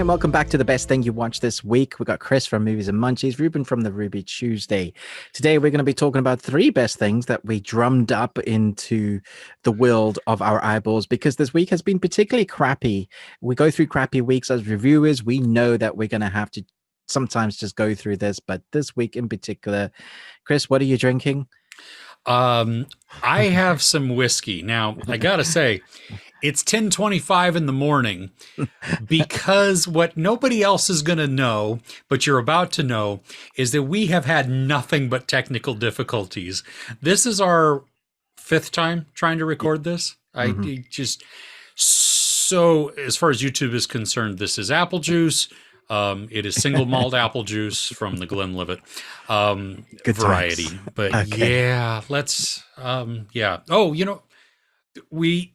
and welcome back to the best thing you watched this week. We got Chris from Movies and Munchies, Ruben from the Ruby Tuesday. Today we're going to be talking about 3 best things that we drummed up into the world of our eyeballs, because this week has been particularly crappy. We go through crappy weeks as reviewers. We know that we're going to have to sometimes just go through this, but this week in particular, Chris, what are you drinking? I have some whiskey. Now, I gotta say, it's 10:25 in the morning, because what nobody else is going to know, but you're about to know, is that we have had nothing but technical difficulties. This is our 5th time trying to record this. So as far as YouTube is concerned, this is apple juice. It is single malt apple juice from the Glenlivet Good variety. times. But Okay. yeah, let's yeah. Oh, we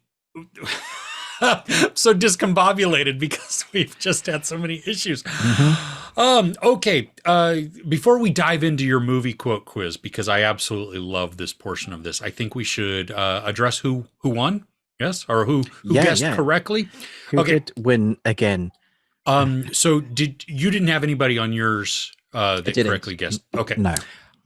so discombobulated because we've just had so many issues. Okay. Before we dive into your movie quote quiz, because I absolutely love this portion of this, I think we should address who won. Yes, or who guessed correctly. Who did win again? So you didn't have anybody on yours that correctly guessed? Okay. No.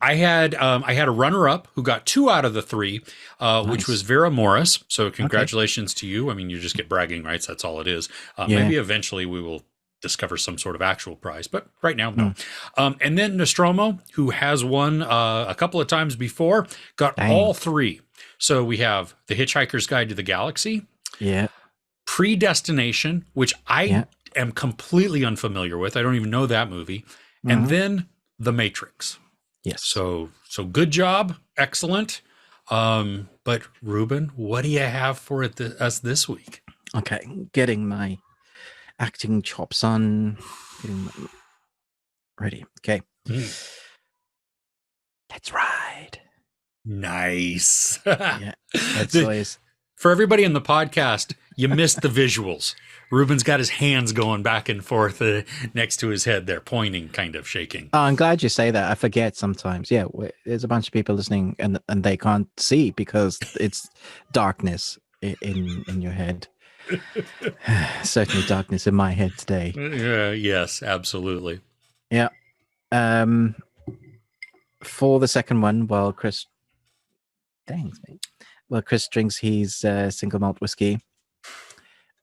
I had a runner-up who got 2 out of the 3, Nice. which was Vera Morris. So congratulations to you. I mean, you just get bragging rights. That's all it is. Maybe eventually we will discover some sort of actual prize, but right now, no. And then Nostromo, who has won a couple of times before, got all 3. So we have The Hitchhiker's Guide to the Galaxy. Yeah. Predestination, which I am completely unfamiliar with. I don't even know that movie. And then The Matrix. Yes. So good job. Excellent. But Ruben, what do you have for us this week? Okay. Getting my acting chops on. Ready. Okay. Let's ride. Nice. That's always. For everybody in the podcast, you missed the visuals. Ruben's got his hands going back and forth next to his head there, pointing, kind of shaking. Oh, I'm glad you say that. I forget sometimes. Yeah, there's a bunch of people listening and they can't see because it's darkness in your head. Certainly darkness in my head today. Yes, absolutely. Yeah. For the second one, while Chris... Thanks, mate. Well, Chris drinks his single malt whiskey.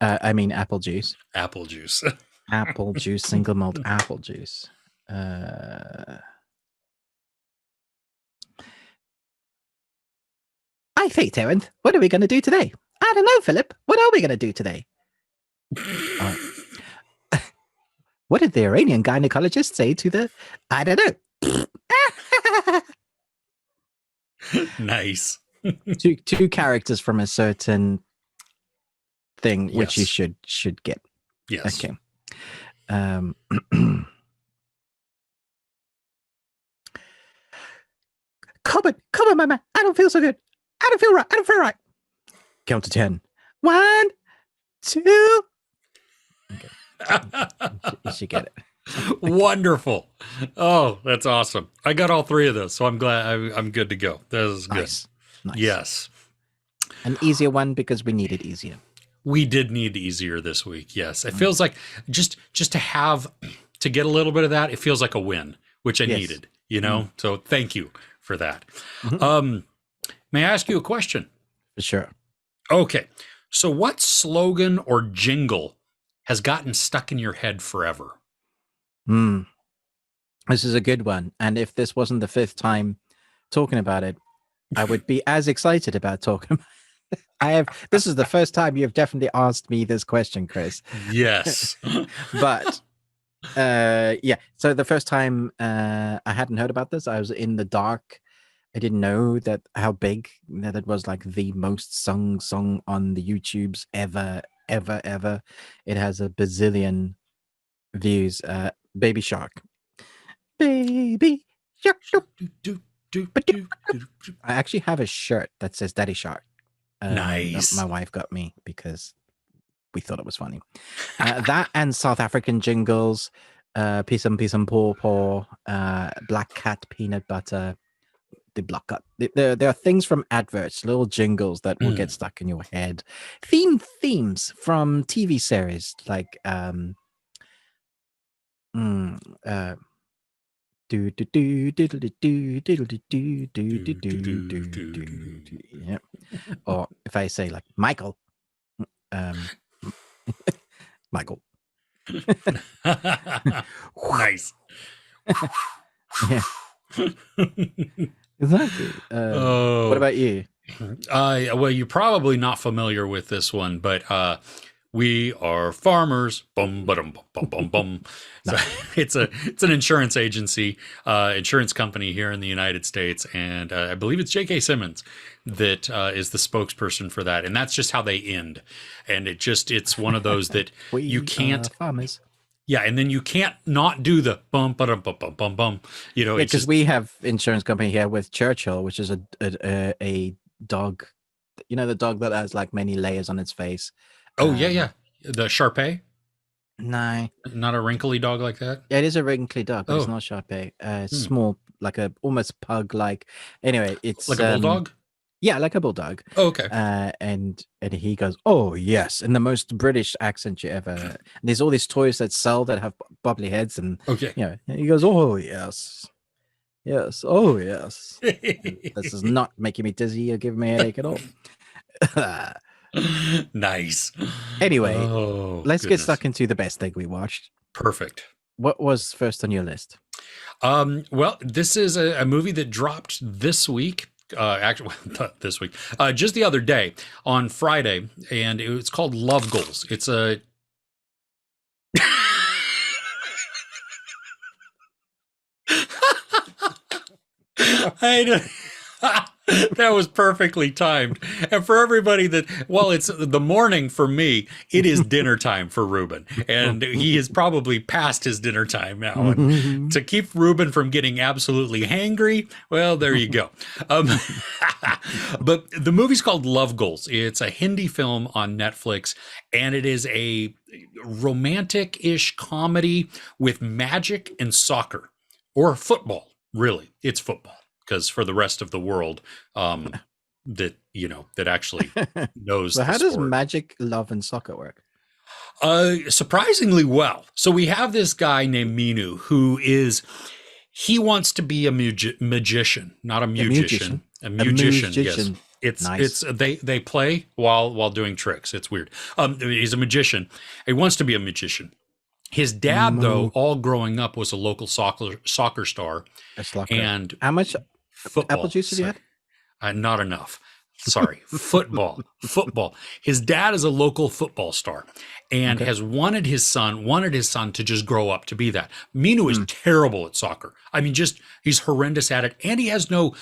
I mean, apple juice. Apple juice. Apple juice, single malt apple juice. I think, Terrence, what are we going to do today? I don't know, Philip. What are we going to do today? What did the Iranian gynecologist say to the... I don't know. Nice. two characters from a certain thing, which you should get. Yes. Okay. Come on, my man. I don't feel so good. I don't feel right. Count to 10. 1, 2. Okay. You should get it. Wonderful. Oh, that's awesome. I got all 3 of those, so I'm glad I'm good to go. That is good. Nice. Yes. An easier one because we need it easier. We did need easier this week. Yes. It feels like just to get a little bit of that, it feels like a win, which I needed, So thank you for that. May I ask you a question? For sure. Okay. So what slogan or jingle has gotten stuck in your head forever? This is a good one. And if this wasn't the 5th time talking about it, I would be as excited about talking about it. This is the first time you've definitely asked me this question, Chris. Yes. But so the first time I hadn't heard about this, I was in the dark. I didn't know how big that it was, like the most sung song on the YouTubes ever. It has a bazillion views. Baby Shark. Baby Shark. I actually have a shirt that says Daddy Shark. Nice. My wife got me because we thought it was funny. That and South African jingles, Pisum Paw Paw, Black Cat Peanut Butter, the block up. There are things from adverts, little jingles that will get stuck in your head. Themes from TV series like Mm, do do do diddle do do diddle do do do do Do, do, do do, do do, do do. do. Yeah. Or if I say like Michael, um, Michael. Nice. Yeah, exactly. What Oh, about you? well, you're probably not familiar with this one, but we are farmers. Bum, ba-dum, bum, bum, bum, bum. So No. it's an insurance agency, insurance company here in the United States, and I believe it's J.K. Simmons that is the spokesperson for that, and that's just how they end. And it's one of those that you We are can't, farmers. yeah, and then you can't not do the bum, ba-dum, bum, bum, bum, bum. You know, Yeah, it's because just, we have insurance company here with Churchill, which is a dog. You know, the dog that has like many layers on its face. oh yeah, yeah, the Shar-Pei, No, not a wrinkly dog like that. yeah, it is a wrinkly dog, but it's Oh, not Sharpei. It's hmm. small, like a almost pug like. Anyway, it's Like a bulldog. yeah, like a bulldog. Oh, okay. And he goes, "Oh yes," in the most British accent you ever. And there's all these toys that sell that have bubbly heads, and Okay. and he goes, "Oh yes, yes, oh yes." And this is not making me dizzy or giving me a headache at all. Nice. Anyway, Oh, let's get goodness. stuck into the best thing we watched. Perfect. What was first on your list? Well, this is a movie that dropped this week. Actually, not this week, just the other day on Friday, and it's called Love Goals. It's a I don't- that was perfectly timed. And for everybody that, well, it's the morning for me, it is dinner time for Ruben. And he is probably past his dinner time now. And to keep Ruben from getting absolutely hangry, well, there you go. Um, but the movie's called Love Goals. It's a Hindi film on Netflix, and it is a romantic ish comedy with magic and soccer or football. Really, it's football because for the rest of the world that that actually knows So the how does sport, magic, love, and soccer work? surprisingly well. So we have this guy named Minu who is he wants to be a magician, not a A musician, musician. a A musician. Yes. musician. It's Nice. they play while doing tricks. It's weird. He's a magician. He wants to be a magician. His dad, though, Moo. all growing up, was a local soccer star A slacker. and How much apple football. juice have you Sorry, had? not enough. Sorry, football. Football. His dad is a local football star and Okay. has wanted his son to just grow up to be that. Minu is Mm. terrible at soccer. I mean, just he's horrendous at it, and he has no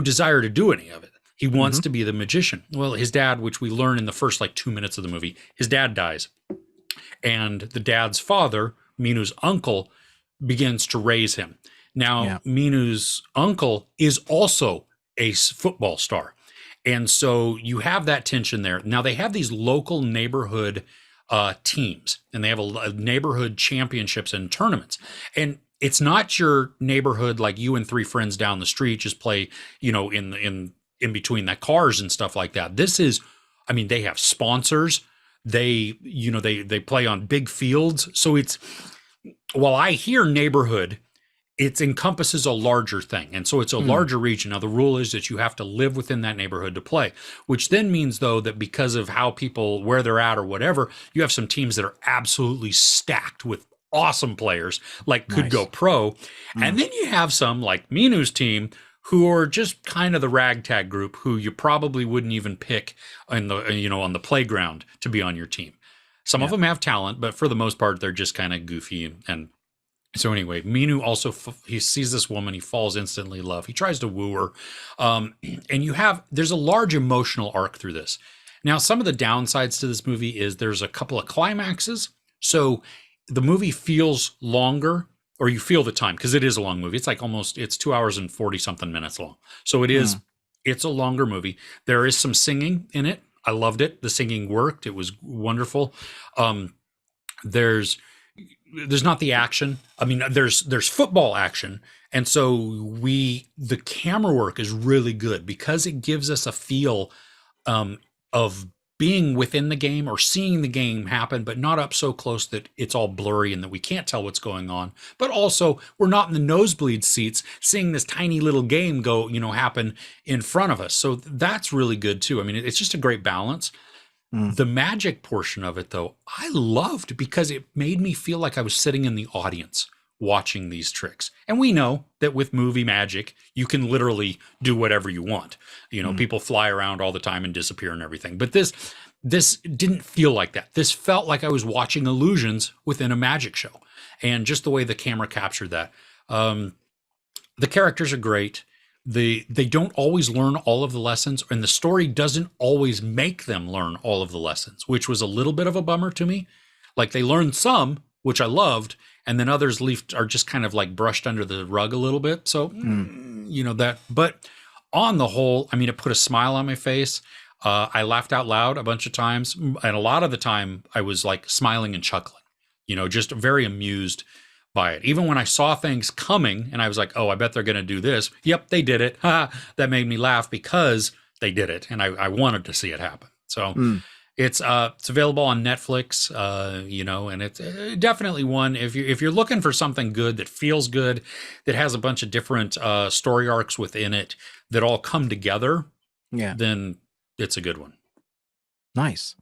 desire to do any of it. He wants Hmm. to be the magician. Well, his dad, which we learn in the first like 2 minutes of the movie, his dad dies. And the dad's father, Minu's uncle, begins to raise him. Now, Yeah. Minu's uncle is also a football star. And so you have that tension there. Now, they have these local neighborhood teams, and they have a neighborhood championships and tournaments. And it's not your neighborhood like you and three friends down the street just play, in between the cars and stuff like that. This is, I mean, they have sponsors. They play on big fields. So it's while I hear neighborhood, it encompasses a larger thing. And so it's a Mm. larger region. Now, the rule is that you have to live within that neighborhood to play, which then means, though, that because of how people, where they're at or whatever, you have some teams that are absolutely stacked with awesome players, like could go Nice. pro. Mm. And then you have some like Minu's team who are just kind of the ragtag group who you probably wouldn't even pick on the playground to be on your team. Some of Yeah. them have talent, but for the most part, they're just kind of goofy and so anyway, Minu also he sees this woman, he falls instantly in love. He tries to woo her, and there's a large emotional arc through this. Now, some of the downsides to this movie is there's a couple of climaxes, so the movie feels longer, or you feel the time because it is a long movie. It's like it's 2 hours and 40 something minutes long, so Mm. it's a longer movie. There is some singing in it. I loved it. The singing worked. It was wonderful. Um, there's there's not the action. I mean, there's football action, and so the camera work is really good because it gives us a feel um, of being within the game or seeing the game happen, but not up so close that it's all blurry and that we can't tell what's going on. But also, we're not in the nosebleed seats seeing this tiny little game go, happen in front of us. So that's really good too. I mean, it's just a great balance. Mm. The magic portion of it, though, I loved because it made me feel like I was sitting in the audience watching these tricks. And we know that with movie magic, you can literally do whatever you want. People fly around all the time and disappear and everything. But this didn't feel like that. This felt like I was watching illusions within a magic show. And just the way the camera captured that. The characters are great. They don't always learn all of the lessons, and the story doesn't always make them learn all of the lessons, which was a little bit of a bummer to me. Like, they learned some, which I loved, and then others are just kind of like brushed under the rug a little bit. So, that. But on the whole, I mean, it put a smile on my face. I laughed out loud a bunch of times, and a lot of the time I was like smiling and chuckling, just very amused by it. Even when I saw things coming and I was like, oh, I bet they're going to do this. Yep, they did it. That made me laugh because they did it. And I wanted to see it happen. So it's available on Netflix, and it's definitely one. If you're looking for something good that feels good, that has a bunch of different story arcs within it that all come together, then it's a good one. Nice.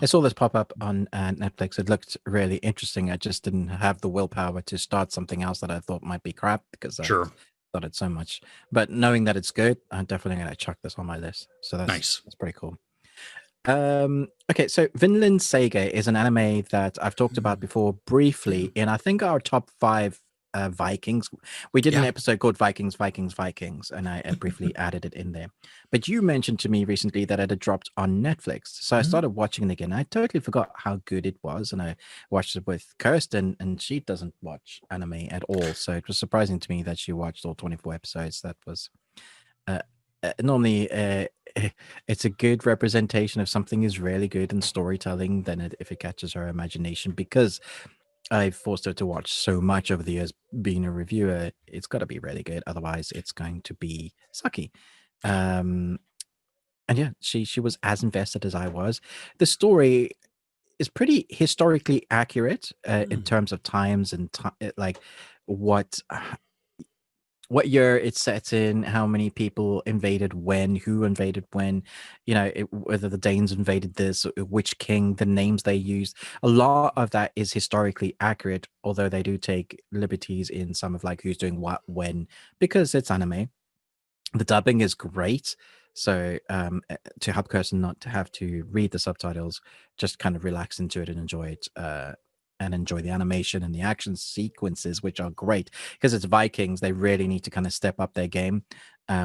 I saw this pop up on Netflix. It looked really interesting. I just didn't have the willpower to start something else that I thought might be crap because I thought it so much. But knowing that it's good, I'm definitely going to chuck this on my list. So that's nice. That's pretty cool. Okay, so Vinland Saga is an anime that I've talked about before briefly in, I think, our top 5 Vikings. We did an episode called Vikings, and I briefly added it in there. But you mentioned to me recently that it had dropped on Netflix. So I started watching it again. I totally forgot how good it was. And I watched it with Kirsten, and she doesn't watch anime at all. So it was surprising to me that she watched all 24 episodes. That was normally it's a good representation of something is really good in storytelling than if it catches her imagination, because I've forced her to watch so much over the years. Being a reviewer, it's got to be really good, otherwise it's going to be sucky. And yeah, she was as invested as I was. The story is pretty historically accurate in terms of times and like what year it sets in, how many people invaded when, who invaded when, whether the Danes invaded this, which king, the names they used. A lot of that is historically accurate, although they do take liberties in some of like who's doing what when, because it's anime. The dubbing is great. So to help Kirsten not to have to read the subtitles, just kind of relax into it and enjoy it. And enjoy the animation and the action sequences, which are great because it's Vikings. They really need to kind of step up their game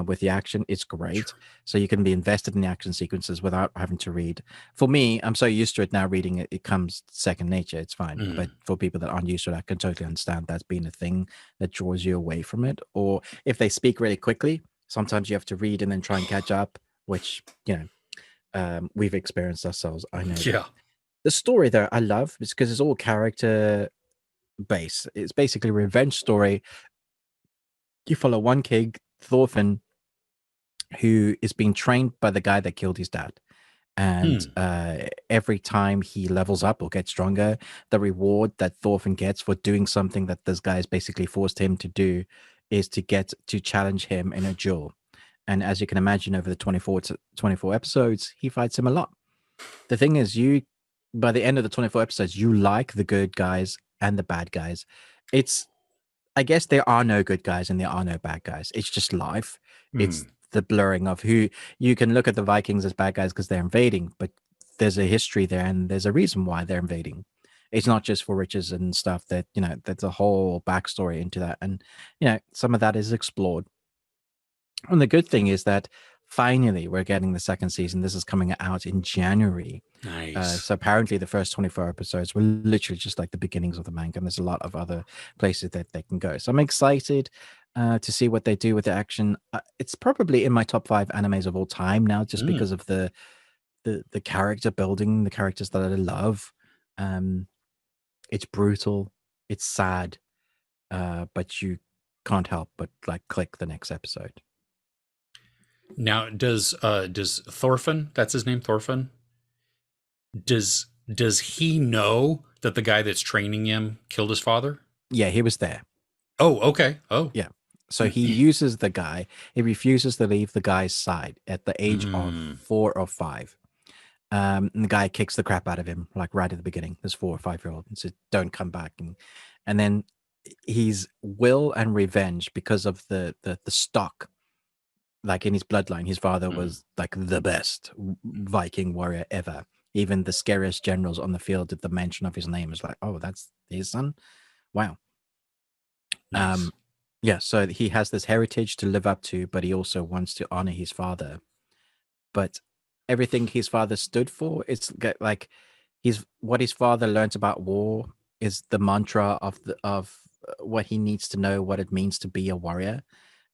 with the action. It's great. Sure. So you can be invested in the action sequences without having to read. For me, I'm so used to it now, reading it, it comes second nature. It's fine. But for people that aren't used to it, I can totally understand that's been a thing that draws you away from it. Or if they speak really quickly, sometimes you have to read and then try and catch up, which, we've experienced ourselves. I know. Yeah. The story there I love because it's all character based. It's basically a revenge story. You follow one king, Thorfinn, who is being trained by the guy that killed his dad. And every time he levels up or gets stronger, the reward that Thorfinn gets for doing something that this guy has basically forced him to do is to get to challenge him in a duel. And as you can imagine, over the 24 episodes, he fights him a lot. The thing is, by the end of the 24 episodes, you like the good guys and the bad guys. I guess there are no good guys and there are no bad guys. It's just life. It's the blurring of who you can look at the Vikings as bad guys because they're invading, but there's a history there and there's a reason why they're invading. It's not just for riches and stuff. That there's a whole backstory into that, and some of that is explored. And the good thing is that finally we're getting the second season. This is coming out in January. Nice. So apparently the first 24 episodes were literally just like the beginnings of the manga, and there's a lot of other places that they can go. So I'm excited to see what they do with the action. It's probably in my top 5 animes of all time now, just because of the character building, the characters that I love. It's brutal, it's sad, but you can't help but like click the next episode. Now, does Thorfinn, that's his name, Thorfinn? does he know that the guy that's training him killed his father? Yeah, he was there. Oh, okay. Oh. Yeah. So he uses the guy. He refuses to leave the guy's side at the age of Mm, 4 or 5. And the guy kicks the crap out of him, like right at the beginning. This 4 or 5-year-old and says, "Don't come back." And then his will and revenge because of the stock, like in his bloodline. His father mm, was like the best Viking warrior ever. Even the scariest generals on the field at the mention of his name is like, "Oh, that's his son." Wow. nice. Um, yeah, so he has this heritage to live up to, but he also wants to honor his father. But everything his father stood for, like what his father learned about war is the mantra of what he needs to know, what it means to be a warrior.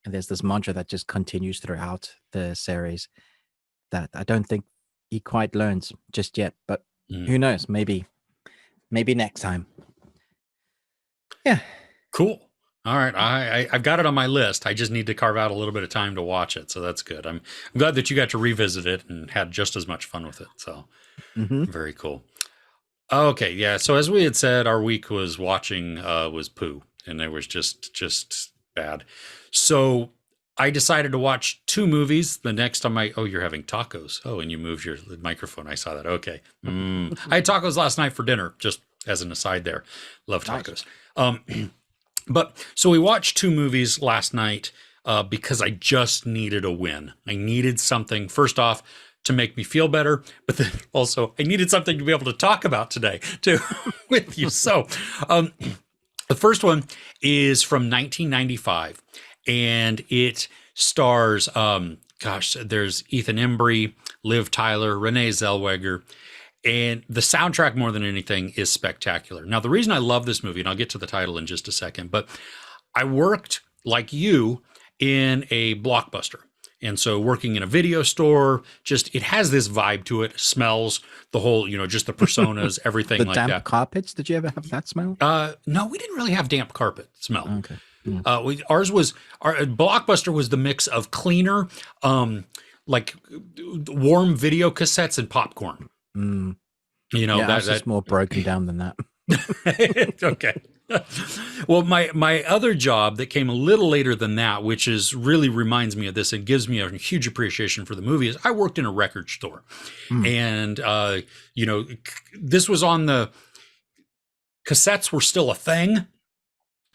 And there's this mantra that just continues throughout the series that I don't think he quite learns just yet. But Mm. who knows? Maybe next time. Yeah. Cool. All right, I've got it on my list. I just need to carve out a little bit of time to watch it, so that's good. I'm glad that you got to revisit it and had just as much fun with it. So Hmm. very cool. Okay, yeah. So as we had said, our week was watching was poo, and it was just bad. So I decided to watch two movies. The next time you're having tacos. Oh, and you moved your microphone. I saw that. Okay. I had tacos last night for dinner. Just as an aside, there, love Nice. tacos. Um, but so we watched two movies last night because I just needed a win. I needed something, first off, to make me feel better, but then also I needed something to be able to talk about today too with you. So the first one is from 1995, and it stars, there's Ethan Embry, Liv Tyler, Renee Zellweger, and the soundtrack, more than anything, is spectacular. Now, the reason I love this movie, and I'll get to the title in just a second, but I worked like you in a Blockbuster. And so working in a video store, just it has this vibe to it, smells, the whole, just the personas, everything The like damp that. carpets. Did you ever have that smell? No, we didn't really have damp carpet smell. Okay. Mm. Our Blockbuster was the mix of cleaner, like warm video cassettes and popcorn. Mm. You know Yeah, that ours is that more broken down than that. okay. Well, my other job that came a little later than that, which is really reminds me of this and gives me a huge appreciation for the movie, is I worked in a record store, Mm. and this was on the cassettes were still a thing.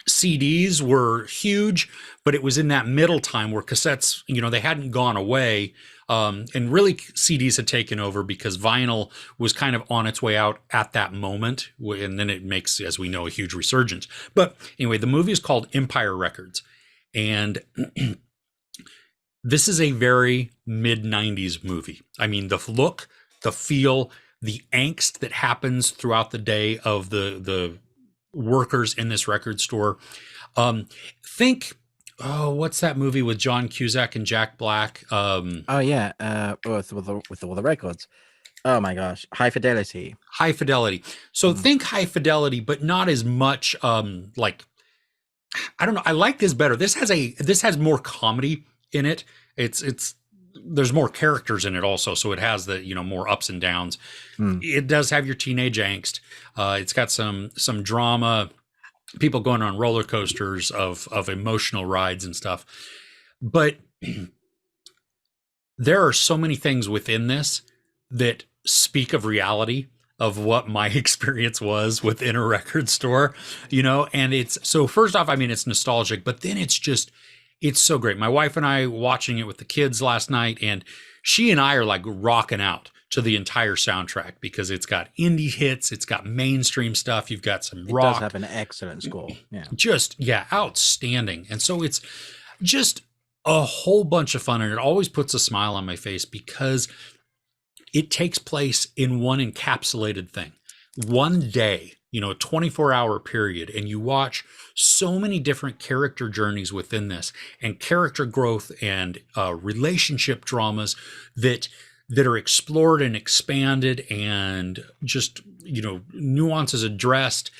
CDs were huge, but it was in that middle time where cassettes, they hadn't gone away. And really CDs had taken over because vinyl was kind of on its way out at that moment. And then it makes, as we know, a huge resurgence. But anyway, the movie is called Empire Records. And this is a very mid 90s movie. I mean, the look, the feel, the angst that happens throughout the day of the workers in this record store. Think, what's that movie with John Cusack and Jack Black? Oh yeah, with all the records. Oh my gosh, High Fidelity. High Fidelity. So Mm. think High Fidelity, but not as much. Like I don't know. I like this better. This has more comedy in it. It's there's more characters in it also, so it has the more ups and downs. Mm. It does have your teenage angst. It's got some drama, people going on roller coasters of emotional rides and stuff. But there are so many things within this that speak of reality of what my experience was within a record store, and it's so first off, I mean, it's nostalgic, but then it's so great. My wife and I watching it with the kids last night, and she and I are like rocking out to the entire soundtrack because it's got indie hits, it's got mainstream stuff, you've got some It rock. does have an excellent score. Yeah. Just, yeah, outstanding. And so it's just a whole bunch of fun, and it always puts a smile on my face because it takes place in one encapsulated thing. One day, a 24-hour period, and you watch so many different character journeys within this and character growth and relationship dramas that are explored and expanded and just, nuances addressed,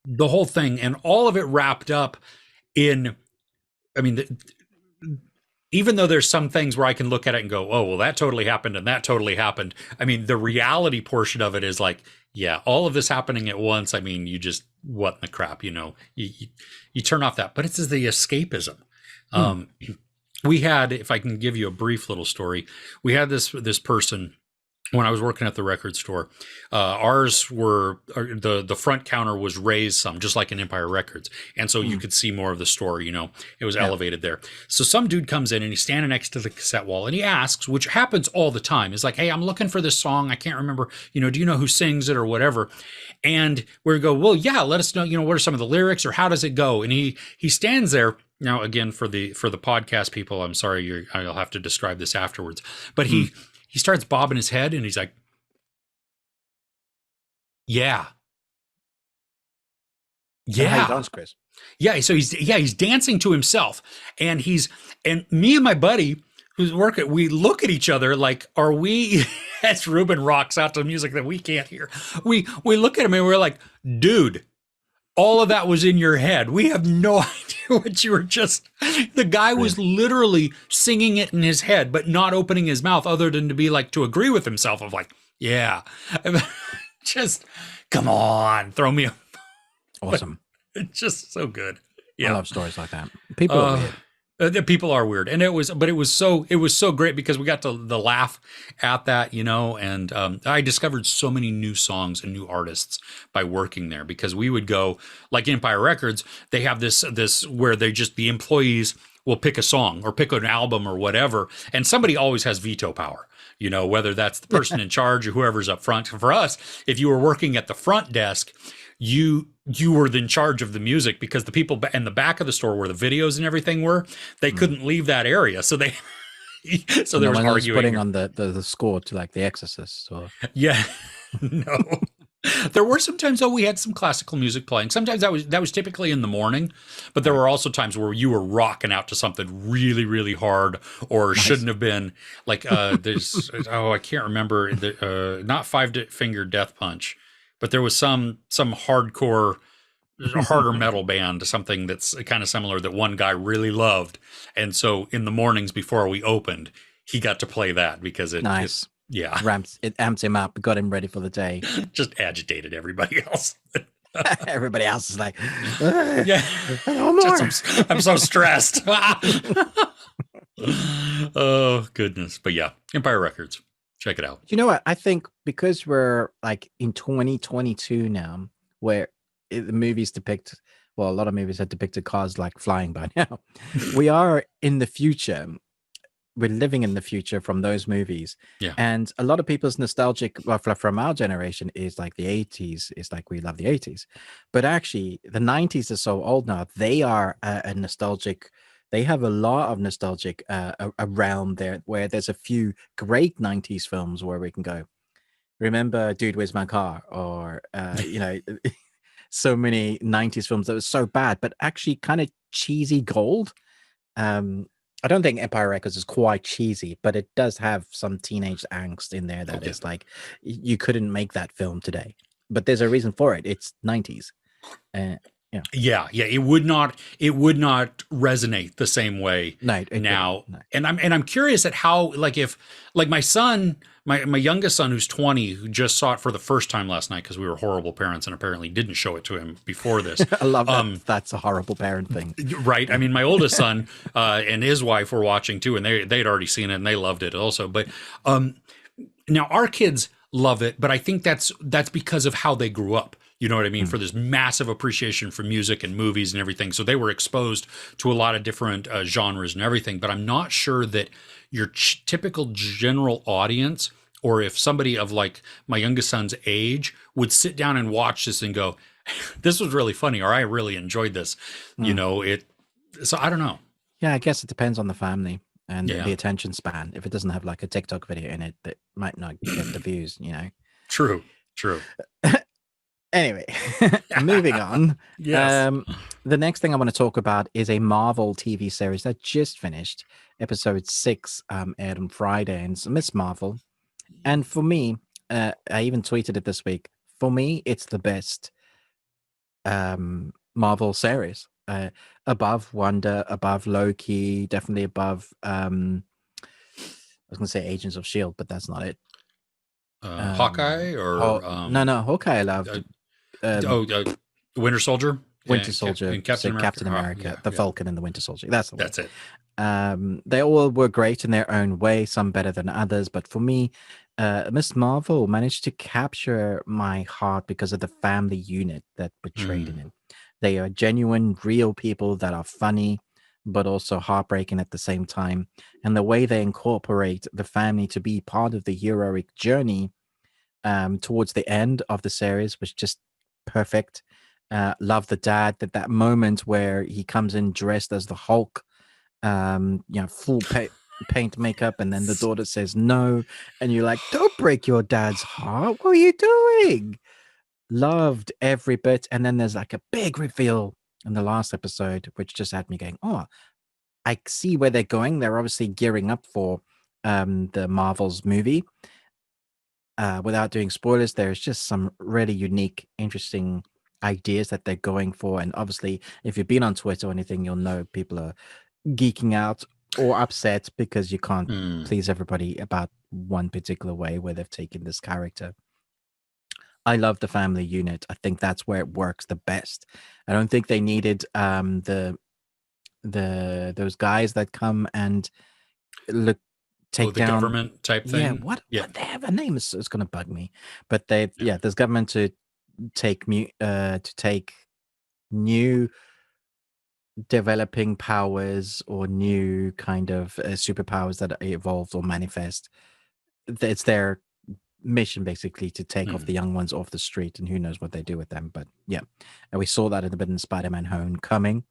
the whole thing, and all of it wrapped up in, I mean, even though there's some things where I can look at it and go, oh, well, that totally happened and that totally happened. I mean, the reality portion of it is like, yeah, all of this happening at once. I mean, you just, what in the crap, you turn off that, but it's the escapism. We had, if I can give you a brief little story, we had this person when I was working at the record store. Ours were the front counter was raised some, just like in Empire Records, and so you could see more of the store. It was elevated there. So some dude comes in and he's standing next to the cassette wall and he asks, which happens all the time, is like, "Hey, I'm looking for this song. I can't remember. Do you know who sings it or whatever?" And we go, "Well, yeah, let us know. What are some of the lyrics or how does it go?" And he stands there. Now, again, for the podcast people, I'm sorry, I'll have to describe this afterwards. But he starts bobbing his head and he's like, yeah. How you dance, Chris? Yeah. So he's dancing to himself, and me and my buddy who's working, we look at each other like, are we, as Ruben rocks out to music that we can't hear. We look at him and we're like, dude, all of that was in your head. We have no idea what you were the guy was literally singing it in his head, but not opening his mouth other than to be like, to agree with himself of like, yeah, just come on, throw me a. Awesome. It's just so good. Yeah. I love stories like that. People are weird. The people are weird, and it was so great because we got to the laugh at that, and I discovered so many new songs and new artists by working there, because we would go, like Empire Records, they have this where the employees will pick a song or pick an album or whatever, and somebody always has veto power, whether that's the person in charge or whoever's up front. For us, if you were working at the front desk, you were in charge of the music, because the people in the back of the store where the videos and everything were, they couldn't leave that area. So there was arguing. Putting on the score to like The Exorcist. Or... Yeah, no. There were some times though we had some classical music playing. Sometimes that was typically in the morning, but there were also times where you were rocking out to something really, really hard, or shouldn't have been. Like there's I can't remember not Five Finger Death Punch. But there was some hardcore, harder metal band, something that's kind of similar that one guy really loved. And so in the mornings before we opened, he got to play that because it amps him up, got him ready for the day. Just agitated everybody else. Everybody else is like, yeah, I'm so stressed. Oh, goodness. But yeah, Empire Records. Check it out. You know what? I think because we're like in 2022 now, where the movies depict, well, a lot of movies have depicted cars like flying by now. We are in the future. We're living in the future from those movies. Yeah. And a lot of people's nostalgic, well, from our generation, is like the 80s. It's like we love the 80s. But actually, the 90s are so old now. They are a nostalgic. They have a lot of nostalgic around there, where there's a few great 90s films where we can go, remember Dude, Where's My Car? Or, so many 90s films that were so bad, but actually kind of cheesy gold. I don't think Empire Records is quite cheesy, but it does have some teenage angst in there that is like, you couldn't make that film today. But there's a reason for it. It's 90s. Yeah. It would not resonate the same way now. No. And I'm curious at how, like, if like my son, my youngest son, who's 20, who just saw it for the first time last night because we were horrible parents and apparently didn't show it to him before this. I love that. That's a horrible parent thing, right? I mean, my oldest son and his wife were watching too, and they'd already seen it and they loved it also. But now our kids love it, but I think that's because of how they grew up. You know what I mean? For this massive appreciation for music and movies and everything. So they were exposed to a lot of different genres and everything. But I'm not sure that your typical general audience, or if somebody of like my youngest son's age would sit down and watch this and go, this was really funny, or I really enjoyed this. So I don't know. Yeah, I guess it depends on the family and the attention span. If it doesn't have like a TikTok video in it, that might not get the views, True. Anyway, moving on. Yes. The next thing I want to talk about is a Marvel TV series that just finished. Episode 6 aired on Friday, and it's Miss Marvel. And for me, I even tweeted it this week. For me, it's the best Marvel series. above Wanda, above Loki, definitely above. I was gonna say Agents of Shield, but that's not it. Hawkeye or No, Hawkeye I uh, loved. Um, oh, Winter Soldier Winter Soldier, and so Captain America. Captain America, Yeah, the yeah, Falcon, and the Winter Soldier. That's the one. that's it. They all were great in their own way, some better than others. But for me, Miss Marvel managed to capture my heart because of the family unit that portrayed in Mm, it. They are genuine, real people that are funny, but also heartbreaking at the same time. And the way they incorporate the family to be part of the heroic journey towards the end of the series was just perfect. Love the dad, that moment where he comes in dressed as the Hulk, full paint makeup, and then the daughter says no, and you're like, don't break your dad's heart. What are you doing? Loved every bit. And then there's like a big reveal in the last episode, which just had me going, oh, I see where they're going. They're obviously gearing up for the Marvel's movie. Without doing spoilers, there's just some really unique, interesting ideas that they're going for. And obviously, if you've been on Twitter or anything, you'll know people are geeking out or upset because you can't mm. please everybody about one particular way where they've taken this character. I love the family unit. I think that's where it works the best. I don't think they needed the those guys that come and look Oh, take the down. government type Yeah, thing. what Yeah, they have a name is going to bug me, but they yeah. there's government to take new developing powers or new kind of superpowers that are evolved or manifest. It's their mission basically to take off Mm. the young ones off the street, and who knows what they do with them. But yeah, and we saw that a bit in Spider-Man Homecoming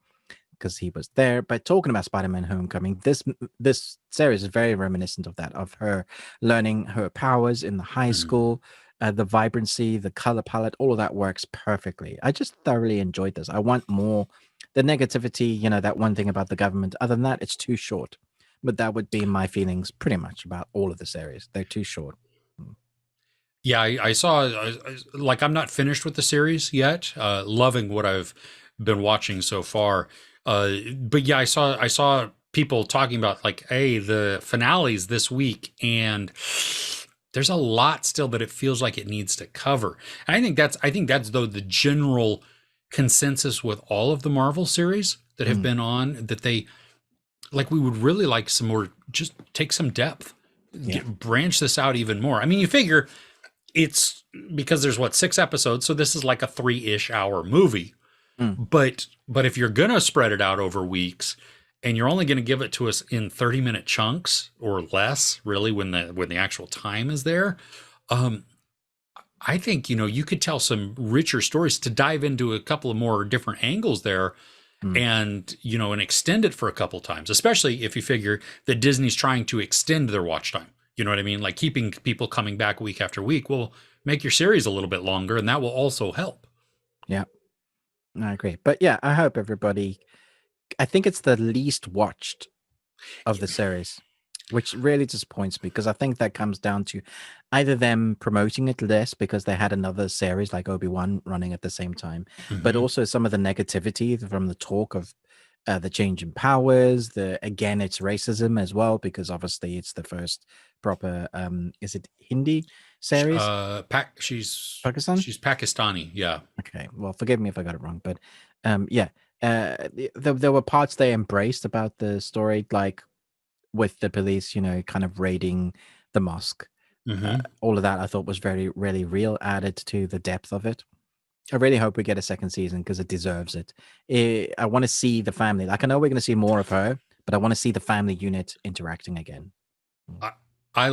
because he was there. But talking about Spider-Man Homecoming, this series is very reminiscent of that, of her learning her powers in the high Mm. school. The vibrancy, the color palette, all of that works perfectly. I just thoroughly enjoyed this. I want more. The negativity, that one thing about the government. Other than that, it's too short. But that would be my feelings pretty much about all of the series. They're too short. Yeah, I saw. Like, I'm not finished with the series yet. Loving what I've been watching so far. But yeah, I saw people talking about like, hey, the finale's this week, and there's a lot still that it feels like it needs to cover. And I think that's though the general consensus with all of the Marvel series that have Mm, been on, that they like, we would really like some more, just take some depth, yeah. branch this out even more. I mean, you figure it's because there's what, 6 episodes, so this is like a 3-ish hour movie. Mm, But if you're gonna spread it out over weeks, and you're only gonna give it to us in 30-minute chunks or less, really, when the actual time is there, um, I think you could tell some richer stories to dive into a couple of more different angles there, mm. and extend it for a couple times, especially if you figure that Disney's trying to extend their watch time. You know what I mean? Like, keeping people coming back week after week will make your series a little bit longer, and that will also help. Yeah, I agree. But yeah, I hope everybody. I think it's the least watched of the series, which really disappoints me because I think that comes down to either them promoting it less because they had another series like Obi-Wan running at the same time, but Hmm. also some of the negativity from the talk of the change in powers. Again, it's racism as well because obviously it's the first proper is it Hindi series? She's Pakistan? she's Pakistani. Yeah. Okay, well, forgive me if I got it wrong, but yeah, there were parts they embraced about the story, like with the police, kind of raiding the mosque. Hmm. All of that I thought was very, really real, added to the depth of it. I really hope we get a second season because it deserves it. I want to see the family. Like, I know we're going to see more of her, but I want to see the family unit interacting again. Mm. I, I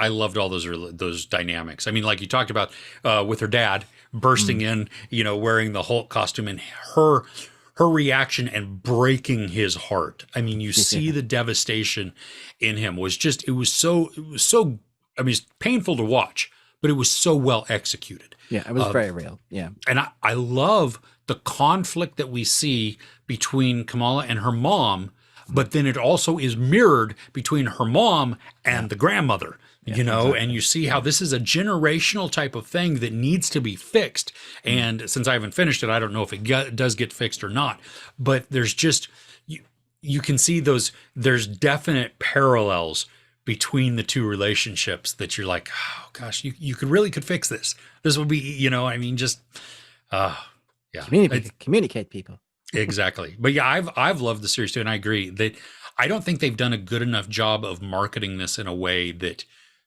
loved all those dynamics. I mean, like you talked about, with her dad bursting Mm. in, wearing the Hulk costume, and her reaction and breaking his heart. I mean, you see Yeah, the devastation in him. It was so. I mean, it's painful to watch, but it was so well executed. yeah, it was Um, very real. Yeah. and I love the conflict that we see between Kamala and her mom, but then it also is mirrored between her mom and the grandmother, Yeah, you know, exactly. and you see how this is a generational type of thing that needs to be fixed. And since I haven't finished it, I don't know if it does get fixed or not, but there's just, you can see there's definite parallels between the two relationships that you're like, oh gosh, you could fix this. This would be, you know, I mean, just, yeah. Communicate, people. Exactly. But yeah, I've loved the series too, and I agree that I don't think they've done a good enough job of marketing this in a way that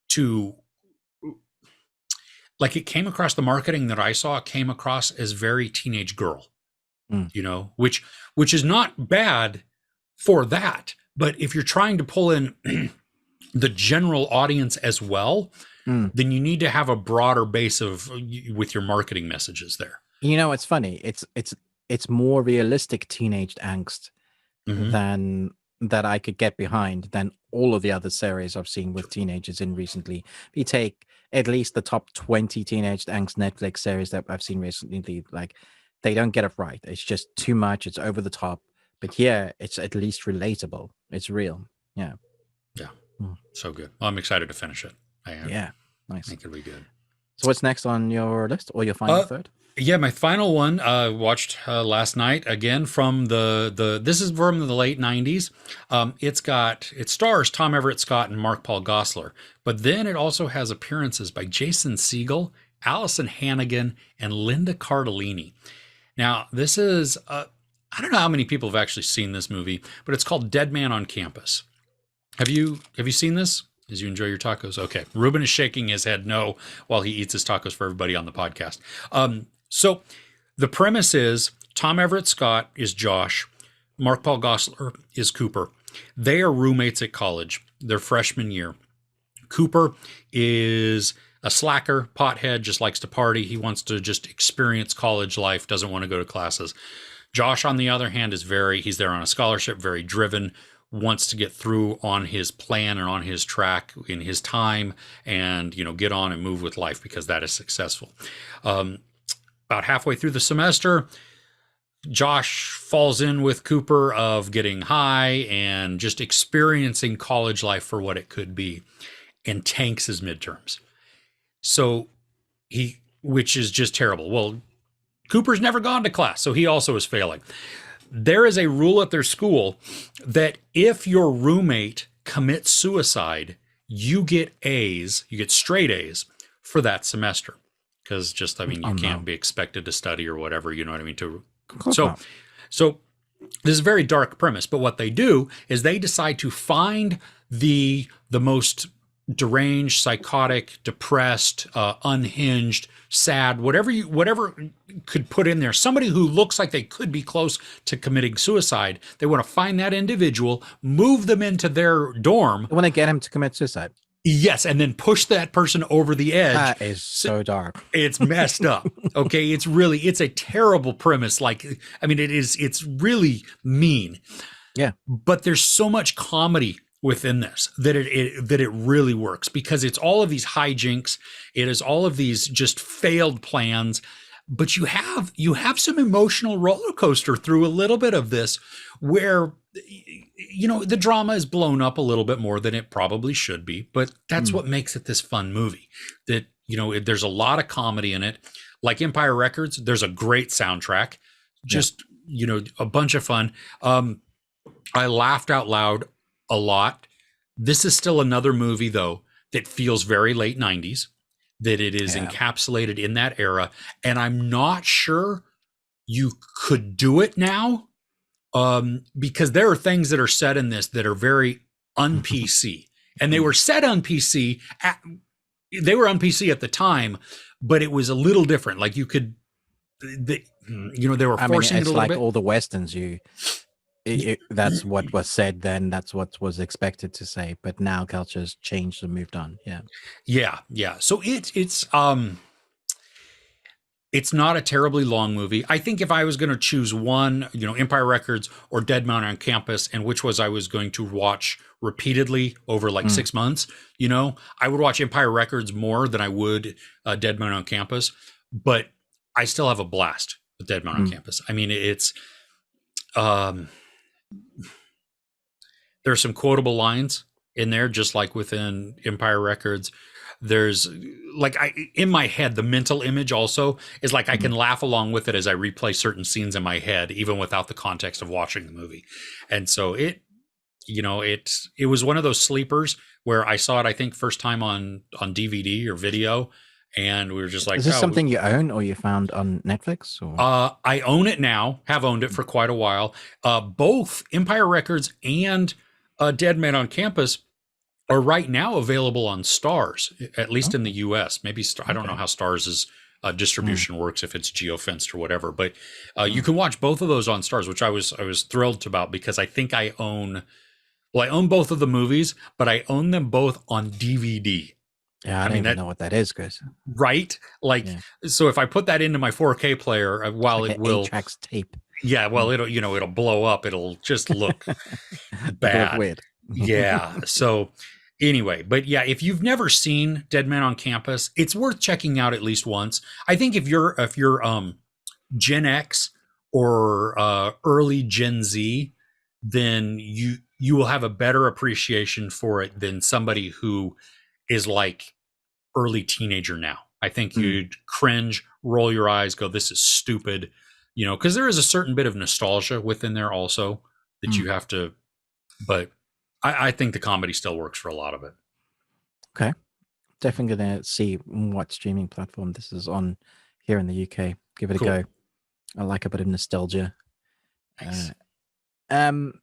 to like it came across the marketing that I saw came across as very teenage girl, Mm. you know, which is not bad for that. But if you're trying to pull in the general audience as well, then you need to have a broader base of with your marketing messages there. You know, it's funny. It's more realistic teenage angst than that I could get behind than all of the other series I've seen with teenagers in recently. If you take at least the top 20 teenage angst Netflix series that I've seen recently, like they don't get it right. It's just too much. It's over the top. But here, it's at least relatable. It's real. Yeah. Yeah. So good. Well, I'm excited to finish it. Yeah. Nice. I think it'll be good. So what's next on your list or your final third? Yeah, my final one watched last night again from the this is from the late 90s. It stars Tom Everett Scott and Mark Paul Gosselaar, but then it also has appearances by Jason Segel, Allison Hannigan, and Linda Cardellini. Now, this is I don't know how many people have actually seen this movie, but it's called Dead Man on Campus. Have you seen this? As you enjoy your tacos? Okay. Ruben is shaking his head no while he eats his tacos for everybody on the podcast. So the premise is Tom Everett Scott is Josh. Mark Paul Gosselaar is Cooper. They are roommates at college, their freshman year. Cooper is a slacker, pothead, just likes to party. He wants to just experience college life, doesn't want to go to classes. Josh, on the other hand, he's there on a scholarship, very driven, wants to get through on his plan and on his track in his time and, you know, get on and move with life because that is successful. About halfway through the semester, Josh falls in with Cooper of getting high and just experiencing college life for what it could be and tanks his midterms. So which is just terrible. Well, Cooper's never gone to class, so he also is failing. There is a rule at their school that if your roommate commits suicide, you get A's, you get straight A's for that semester. Because you can't be expected to study or whatever, you know what I mean? So this is a very dark premise, but what they do is they decide to find the most deranged, psychotic, depressed, unhinged, sad, whatever could put in there, somebody who looks like they could be close to committing suicide. They want to find that individual, move them into their dorm. I want to get him to commit suicide. Yes, and then push that person over the edge. That is so dark. It's messed up. Okay, it's a terrible premise. It's really mean. Yeah. But there's so much comedy within this that it really works because it's all of these hijinks. It is all of these just failed plans. But you have some emotional roller coaster through a little bit of this where, you know, the drama is blown up a little bit more than it probably should be. But that's what makes it this fun movie. That, you know, there's a lot of comedy in it. Like Empire Records, there's a great soundtrack. Just, you know, a bunch of fun. I laughed out loud a lot. This is still another movie, though, that feels very late 90s. That it is encapsulated in that era. And I'm not sure you could do it now because there are things that are said in this that are very un-PC. And they were said on-PC. They were on-PC at the time, but it was a little different. Like you could, they were forcing it a little like bit. All the Westerns, that's what was said then. That's what was expected to say. But now culture's changed and moved on. Yeah. So it's not a terribly long movie. I think if I was going to choose one, you know, Empire Records or Dead Man on Campus, and which was I was going to watch repeatedly over like 6 months, you know, I would watch Empire Records more than I would Dead Man on Campus. But I still have a blast with Dead Man on Campus. I mean, it's There's some quotable lines in there, just like within Empire Records. There's like in my head, the mental image also is like I can laugh along with it as I replay certain scenes in my head, even without the context of watching the movie. And so it was one of those sleepers where I saw it, I think, first time on DVD or video, and we were just like, Is this something you own or you found on Netflix? Or I own it now, have owned it for quite a while. Both Empire Records and Dead Man on Campus are right now available on Stars, at least in the US. Maybe I don't know how Stars' distribution works, if it's geofenced or whatever, but you can watch both of those on Stars, which I was thrilled about, because I think I own both of the movies, but I own them both on DVD. yeah, I don't even know what that is, Chris. Right? Like, so if I put that into my 4K player, while Like it will 8-tracks tape. yeah, well, it'll blow up. It'll just look bad. Weird. Yeah. So anyway, but yeah, if you've never seen Dead Man on Campus, it's worth checking out at least once. I think if you're Gen X or early Gen Z, then you will have a better appreciation for it than somebody who is like early teenager now. I think you'd cringe, roll your eyes, go, "This is stupid," because there is a certain bit of nostalgia within there also that you have to. But I think the comedy still works for a lot of it. Okay, definitely gonna see what streaming platform this is on here in the UK. Give it a go. I like a bit of nostalgia. Nice.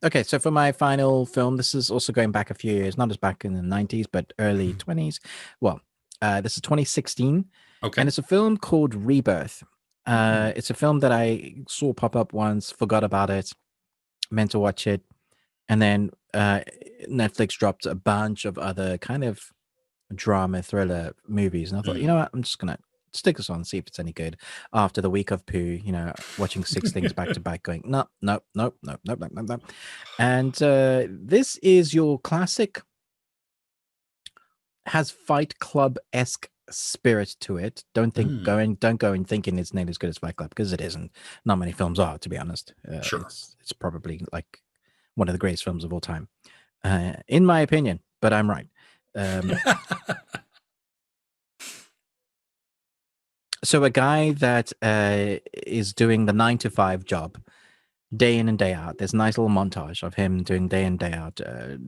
Okay, so for my final film, this is also going back a few years, not as back in the 90s, but early 20s. Well, this is 2016. Okay. And it's a film called Rebirth. It's a film that I saw pop up once, forgot about it, meant to watch it. And then Netflix dropped a bunch of other kind of drama thriller movies. And I thought, you know what, I'm just going to stick this on and see if it's any good. After the week of poo, watching 6 things back to back, going, no. And this is your classic, has Fight Club-esque spirit to it. Don't go in thinking it's nearly as good as Fight Club, because it isn't. Not many films are, to be honest. Sure. It's probably like one of the greatest films of all time, in my opinion, but I'm right. So a guy that is doing the 9 to 5 job day in and day out. There's a nice little montage of him doing day in, day out,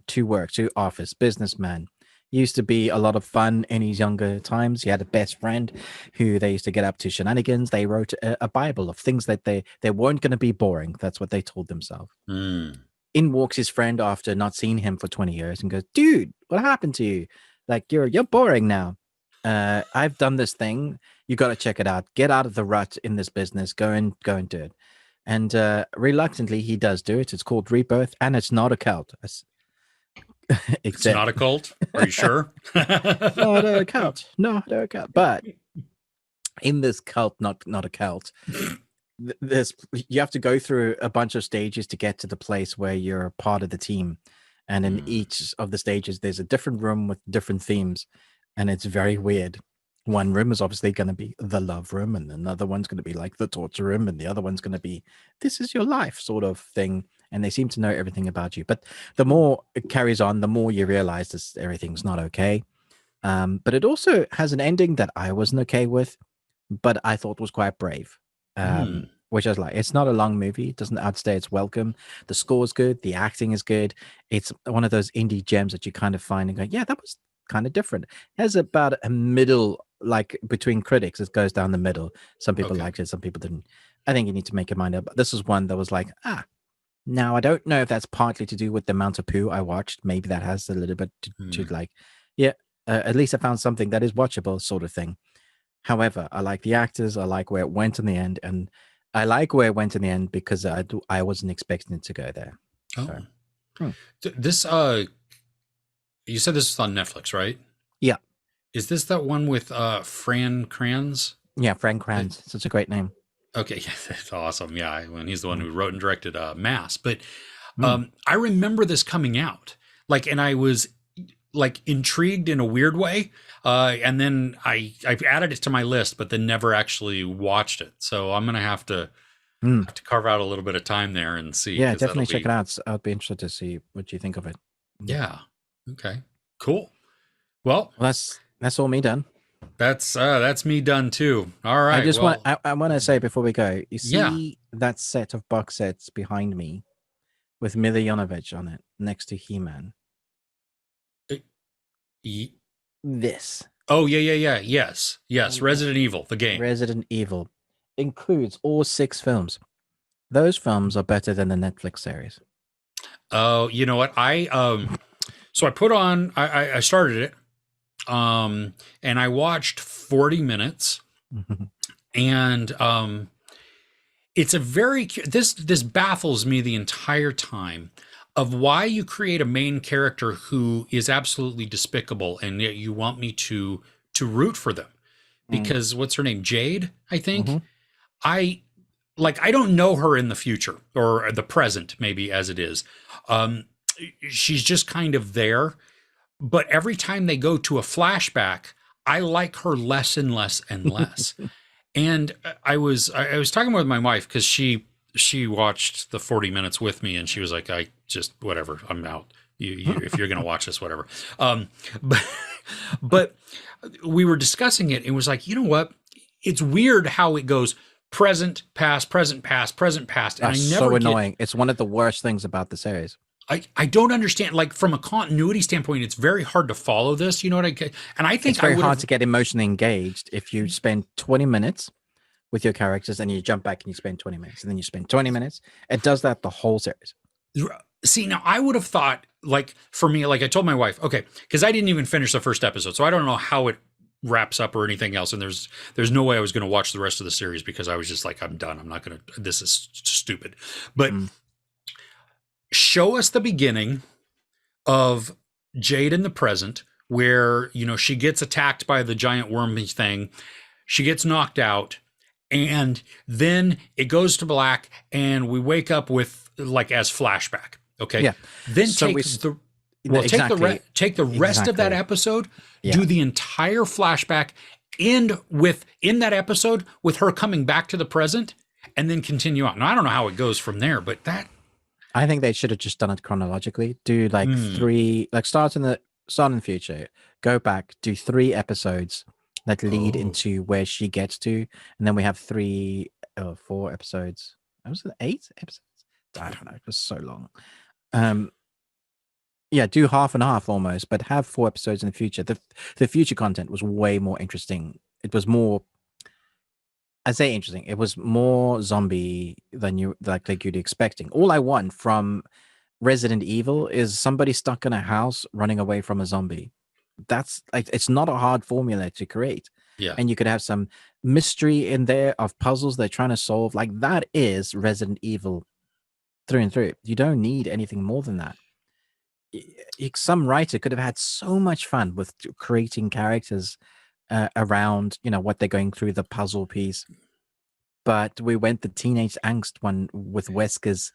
to work, to office, businessman. Used to be a lot of fun in his younger times. He had a best friend who they used to get up to shenanigans. They wrote a Bible of things that they weren't going to be boring. That's what they told themselves. In walks his friend after not seeing him for 20 years and goes, "Dude, what happened to you? Like, you're boring now. I've done this thing. You got to check it out. Get out of the rut in this business. Go and do it." And reluctantly, he does do it. It's called Rebirth, and it's not a cult. It's not a cult? Are you sure? Not a cult. Not a cult. But in this cult, not a cult, you have to go through a bunch of stages to get to the place where you're part of the team. And in each of the stages, there's a different room with different themes. And it's very weird. One room is obviously going to be the love room, and another one's going to be like the torture room, and the other one's going to be this is your life sort of thing. And they seem to know everything about you. But the more it carries on, the more you realize this everything's not okay. But it also has an ending that I wasn't okay with, but I thought was quite brave. Which I was like, it's not a long movie. It doesn't outstay its welcome. The score's good. The acting is good. It's one of those indie gems that you kind of find and go, yeah, that was kind of different. It has about a middle, like between critics, it goes down the middle. Some people liked it, some people didn't. I think you need to make your mind up. But this is one that was like, now I don't know if that's partly to do with the amount of poo I watched. Maybe that has a little bit to like, at least I found something that is watchable sort of thing. However, I like the actors. I like where it went in the end, and I like where it went in the end because I wasn't expecting it to go there. This you said this was on Netflix, right? Yeah. Is this that one with Fran Kranz? Yeah, Fran Kranz. Such a great name. Okay, yeah, that's awesome. Yeah, when he's the one who wrote and directed Mass. But I remember this coming out, and I was intrigued in a weird way, and then I added it to my list, but then never actually watched it. So I'm gonna have to Mm. have to carve out a little bit of time there and see. Yeah, 'Cause that'll definitely check be, it out. I'd be interested to see what you think of it. yeah. Okay, cool. Well, Well, that's all me done. that's me done too. All I right. just want Well, I want to say before we go, you yeah. see that set of box sets behind me with Mila Jovovich on it next to He-Man. Ye- This Oh, yeah. Yes. Resident Evil, the game. Resident Evil includes all 6 films. Those films are better than the Netflix series. Oh, you know what? So I put on, I started it, and I watched 40 minutes, and it's a very, this baffles me the entire time of why you create a main character who is absolutely despicable, and yet you want me to root for them. Because what's her name? Jade, I think. I I don't know her in the future or the present, maybe as it is. Um, she's just kind of there. But every time they go to a flashback, I like her less and less and less. And I was talking with my wife because she watched the 40 minutes with me, and she was like, I just whatever, I'm out. You if you're gonna watch this, whatever. But but we were discussing it. It was like, you know what? It's weird how it goes present, past, present, past, present, past, and That's I never so get. annoying. It's one of the worst things about the series. I don't understand. Like from a continuity standpoint, it's very hard to follow this. You know what I get? And I think It's very I would hard have. to get emotionally engaged if you spend 20 minutes with your characters and you jump back and you spend 20 minutes and then you spend 20 minutes. It does that the whole series. See, now I would have thought, like, for me, like I told my wife, okay, because I didn't even finish the first episode, so I don't know how it wraps up or anything else. And there's no way I was going to watch the rest of the series because I was just like, I'm done. I'm not going to. This is stupid. But show us the beginning of Jade in the present, where she gets attacked by the giant wormy thing, she gets knocked out, and then it goes to black, and we wake up with as flashback. Okay, Yeah. then So take we the exactly. take the rest of that Exactly. episode, Yeah. do the entire flashback, end with in that episode with her coming back to the present, and then continue on. Now I don't know how it goes from there, but that I think they should have just done it chronologically. Do like 3, like start in the future, go back, do 3 episodes that lead into where she gets to, and then we have 3 or 4 episodes. Was it 8 episodes? I don't know. It was so long. Yeah, do half and half almost, but have 4 episodes in the future. The future content was way more interesting. It was more, I say interesting. It was more zombie than you'd expecting. All I want from Resident Evil is somebody stuck in a house running away from a zombie. That's like, it's not a hard formula to create. yeah. And you could have some mystery in there of puzzles they're trying to solve. Like that is Resident Evil through and through. You don't need anything more than that. Some writer could have had so much fun with creating characters around what they're going through, the puzzle piece. But we went the teenage angst one with Wesker's.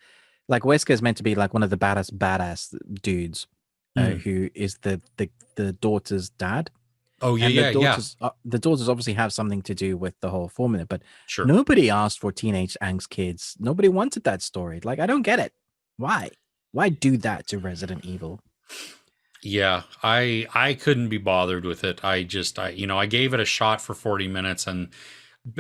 Like Wesker's meant to be like one of the badass dudes who is the daughter's dad. Oh yeah, And yeah, the daughters obviously have something to do with the whole formula, but sure. nobody asked for teenage angst kids. Nobody wanted that story. Like, I don't get it. Why do that to Resident Evil? Yeah, I couldn't be bothered with it. I gave it a shot for 40 minutes, and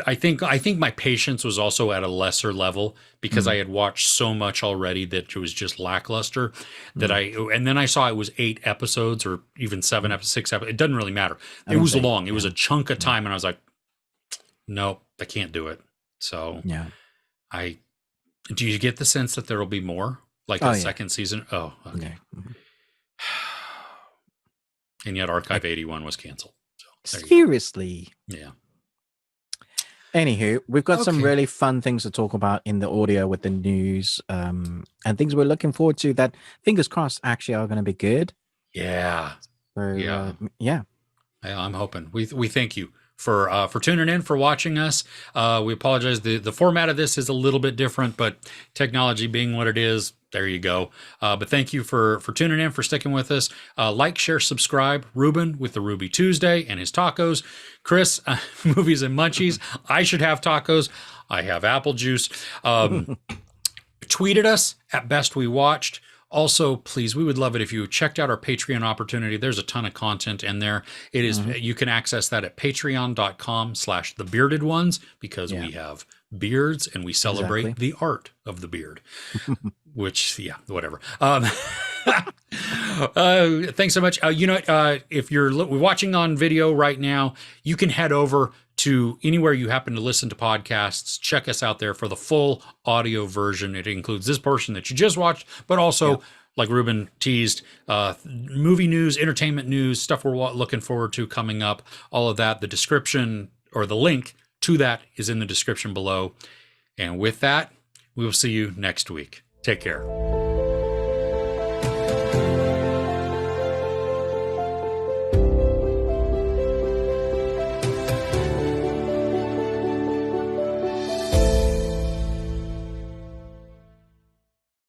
I think my patience was also at a lesser level because I had watched so much already that it was just lackluster. And then I saw it was 8 episodes or even 7 episodes, 6 episodes. It doesn't really matter. It was long. It was a chunk of time, and I was like, nope, I can't do it. So Yeah. Do you get the sense that there will be more, like a second season? Oh, okay. Yeah. And yet Archive 81 was canceled. So, seriously. Yeah. Anywho, we've got some really fun things to talk about in the audio with the news, and things we're looking forward to that, fingers crossed, actually are going to be good. Yeah. So, yeah. Yeah, I'm hoping. We thank you for tuning in, for watching us. We apologize. The format of this is a little bit different, but technology being what it is, there you go. But thank you for tuning in, for sticking with us. Like, share, subscribe. Ruben with the Ruby Tuesday and his tacos. Chris, Movies and Munchies. I should have tacos. I have apple juice. Tweet at us at Best We Watched. Also, please, we would love it if you checked out our Patreon opportunity. There's a ton of content in there. It is, you can access that at patreon.com/thebeardedones, because we have beards and we celebrate the art of the beard, which, whatever. Thanks so much. If you're watching on video right now, you can head over to anywhere you happen to listen to podcasts. Check us out there for the full audio version. It includes this portion that you just watched, but also, like Ruben teased, movie news, entertainment news, stuff we're looking forward to coming up, all of that. The description, or the link to that, is in the description below. And with that, we will see you next week. Take care.